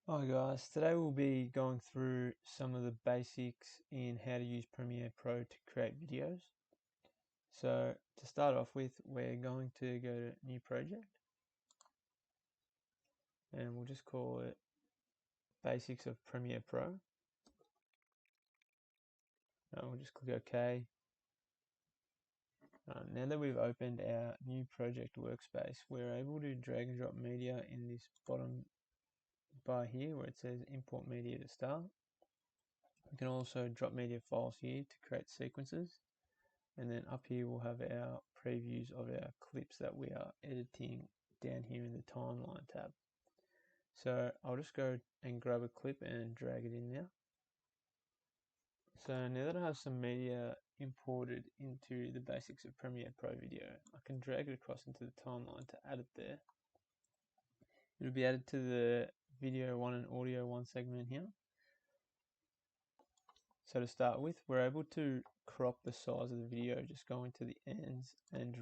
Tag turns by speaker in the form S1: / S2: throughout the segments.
S1: Hi guys, today we'll be going through some of the basics in how to use Premiere Pro to create videos. So to start off with, we're going to go to New Project and we'll just call it Basics of Premiere Pro. We'll just click OK. Now that we've opened our new project workspace, we're able to drag and drop media in this bottom bar here where it says Import Media to start. We can also drop media files here to create sequences. And then up here we'll have our previews of our clips that we are editing down here in the timeline tab. So I'll just go and grab a clip and drag it in now. So now that I have some media imported into the basics of Premiere Pro video, I can drag it across into the timeline to add it there. It'll be added to the video 1 and audio 1 segment here. So to start with, we're able to crop the size of the video just going to the ends and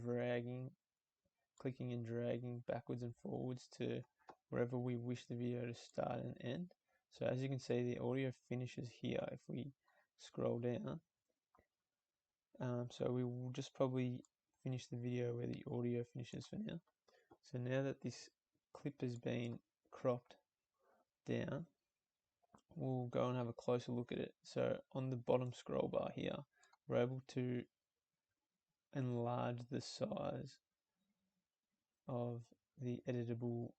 S1: clicking and dragging backwards and forwards to wherever we wish the video to start and end. So as you can see, the audio finishes here if we scroll down. So we will just probably finish the video where the audio finishes for now. So now that this clip has been cropped down, we'll go and have a closer look at it. So on the bottom scroll bar here, we're able to enlarge the size of the editable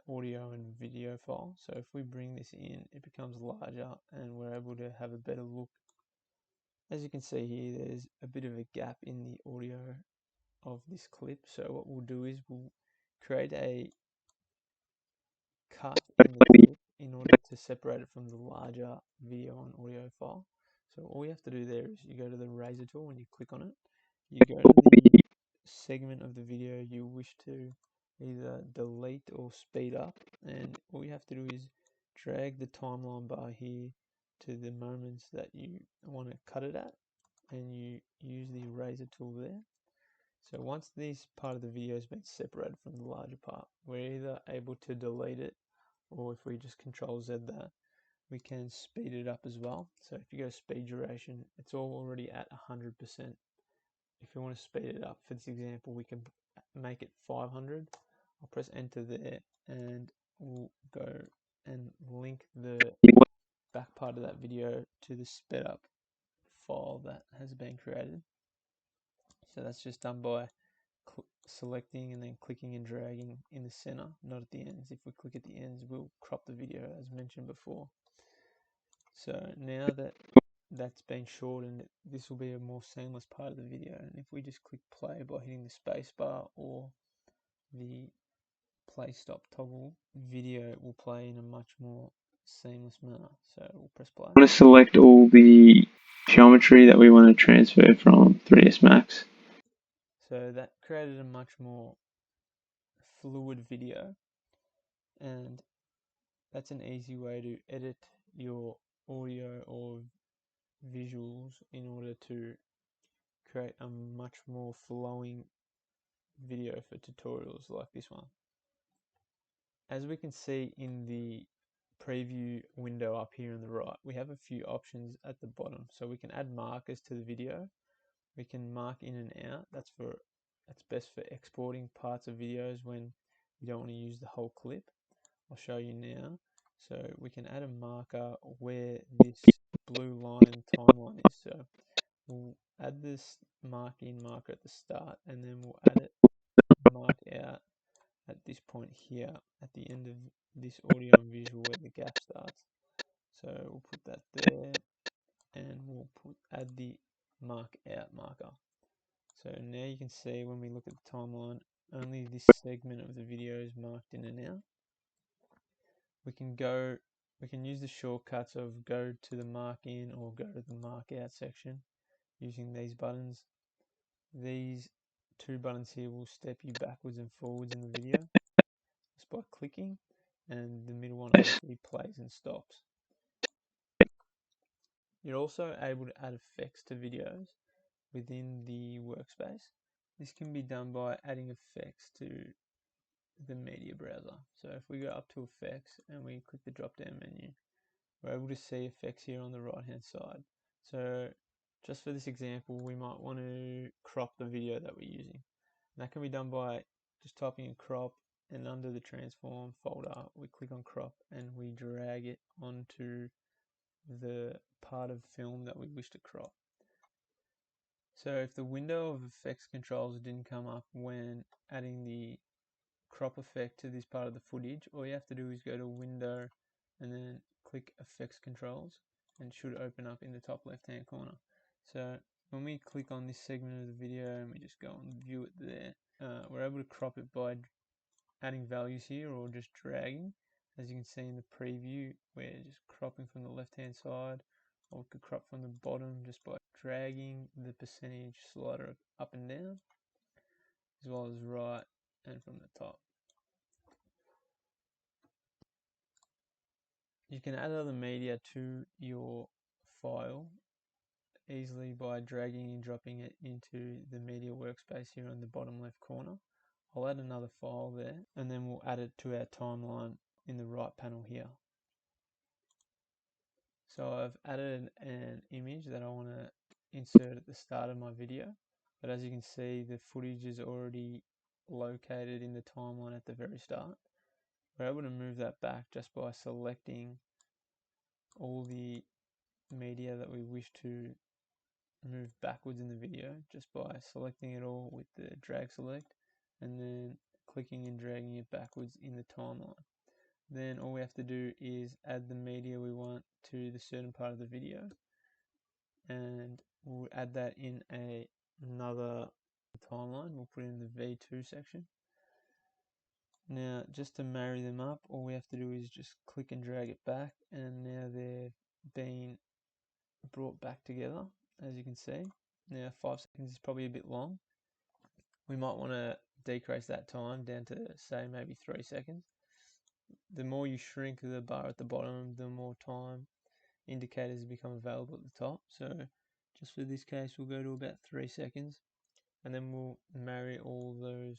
S1: audio and video file. So if we bring this in, it becomes larger and we're able to have a better look. As you can see here, there's a bit of a gap in the audio of this clip. So what we'll do is we'll create a cut in the clip in order to separate it from the larger video and audio file. So all you have to do there is you go to the razor tool and you click on it. You go to the segment of the video you wish to either delete or speed up, and all you have to do is drag the timeline bar here to the moments that you want to cut it at, and you use the eraser tool there. So once this part of the video has been separated from the larger part, we're either able to delete it, or if we just Control Z that, we can speed it up as well. So if you go speed duration, it's already at 100%. If you want to speed it up, for this example, we can make it 500. I'll press enter there and we'll go and link the back part of that video to the sped up file that has been created. So that's just done by selecting and then clicking and dragging in the center, not at the ends. If we click at the ends, we'll crop the video as mentioned before. So now that that's been shortened, this will be a more seamless part of the video. And if we just click play by hitting the space bar or the play stop toggle, video will play in a much more seamless manner. So we'll press play.
S2: We want to select all the geometry that we want to transfer from 3ds Max.
S1: So that created a much more fluid video, and that's an easy way to edit your audio or visuals in order to create a much more flowing video for tutorials like this one. As we can see in the preview window up here on the right, we have a few options at the bottom. So we can add markers to the video. We can mark in and out. That's best for exporting parts of videos when you don't want to use the whole clip. I'll show you now. So we can add a marker where this blue line in the timeline is. So we'll add this mark in marker at the start, and then we'll add it mark out at this point here at the end of this audio and visual where the gap starts. So we'll put that there, and we'll add the mark out marker. So now you can see when we look at the timeline, only this segment of the video is marked in and out. We can use the shortcuts of go to the mark in or go to the mark out section using these buttons. These two buttons here will step you backwards and forwards in the video just by clicking, and the middle one obviously plays and stops. You're also able to add effects to videos within the workspace. This can be done by adding effects to the media browser. So if we go up to effects and we click the drop down menu, we're able to see effects here on the right hand side. So just for this example, we might want to crop the video that we're using. And that can be done by just typing in crop, and under the transform folder we click on crop and we drag it onto the part of film that we wish to crop. So if the window of effects controls didn't come up when adding the crop effect to this part of the footage, all you have to do is go to window and then click effects controls, and it should open up in the top left hand corner. So when we click on this segment of the video and we just go and view it there, we're able to crop it by adding values here or just dragging. As you can see in the preview, we're just cropping from the left hand side, or we could crop from the bottom just by dragging the percentage slider up and down, as well as right and from the top. You can add other media to your file easily by dragging and dropping it into the media workspace here on the bottom left corner. I'll add another file there and then we'll add it to our timeline in the right panel here. So I've added an image that I want to insert at the start of my video, but as you can see the footage is already located in the timeline at the very start. We're able to move that back just by selecting all the media that we wish to move backwards in the video, just by selecting it all with the drag select and then clicking and dragging it backwards in the timeline. Then all we have to do is add the media we want to the certain part of the video, and we'll add that in another timeline. We'll put it in the V2 section. Now just to marry them up, all we have to do is just click and drag it back, and now they've been brought back together, as you can see. Now 5 seconds is probably a bit long. We might want to decrease that time down to say maybe 3 seconds. The more you shrink the bar at the bottom, the more time indicators become available at the top. So just for this case, we'll go to about 3 seconds, and then we'll marry all those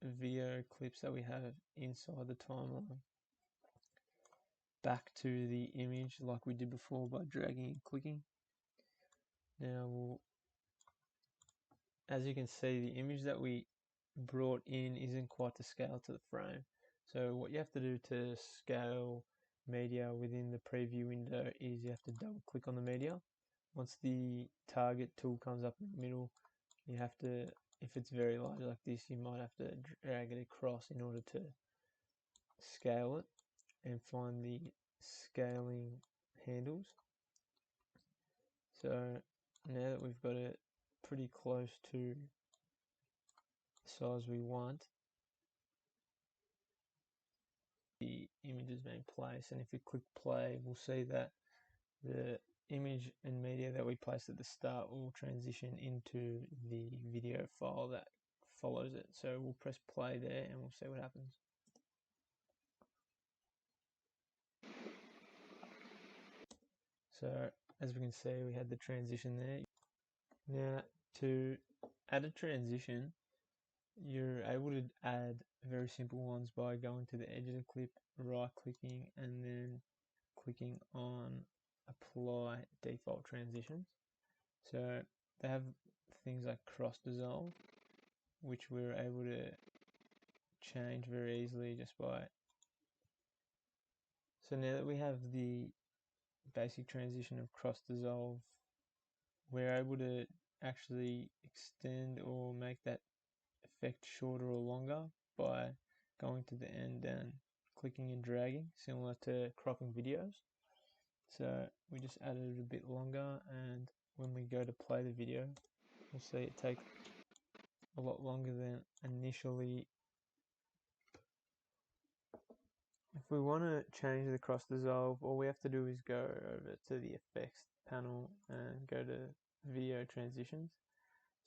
S1: video clips that we have inside the timeline back to the image like we did before by dragging and clicking. Now as you can see, the image that we brought in isn't quite to scale to the frame. So what you have to do to scale media within the preview window is you have to double click on the media. Once the target tool comes up in the middle, you have to, if it's very large like this, you might have to drag it across in order to scale it and find the scaling handles. So now that we've got it pretty close to the size we want, the image is being placed, and if we click play, we'll see that the image and media that we placed at the start will transition into the video file that follows it. So we'll press play there and we'll see what happens. So as we can see, we had the transition there. Now to add a transition, you're able to add very simple ones by going to the edge of the clip, right clicking, and then clicking on apply default transitions. So they have things like cross dissolve, which we're able to change very easily just by. So now that we have the basic transition of cross dissolve, we're able to actually extend or make that effect shorter or longer by going to the end and clicking and dragging, similar to cropping videos. So we just added it a bit longer, and when we go to play the video, we'll see it take a lot longer than initially. If we want to change the cross dissolve, all we have to do is go over to the effects panel and go to video transitions.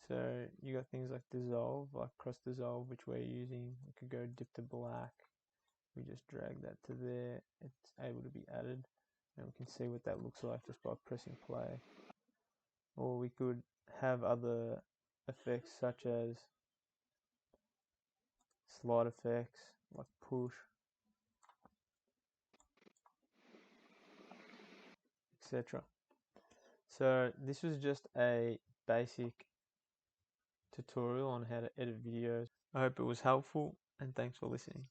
S1: So you got things like dissolve, like cross dissolve, which we're using. We could go dip to black. We just drag that to there. It's able to be added, and we can see what that looks like just by pressing play. Or we could have other effects such as slide effects like push, etc. So this was just a basic tutorial on how to edit videos. I hope it was helpful, and thanks for listening.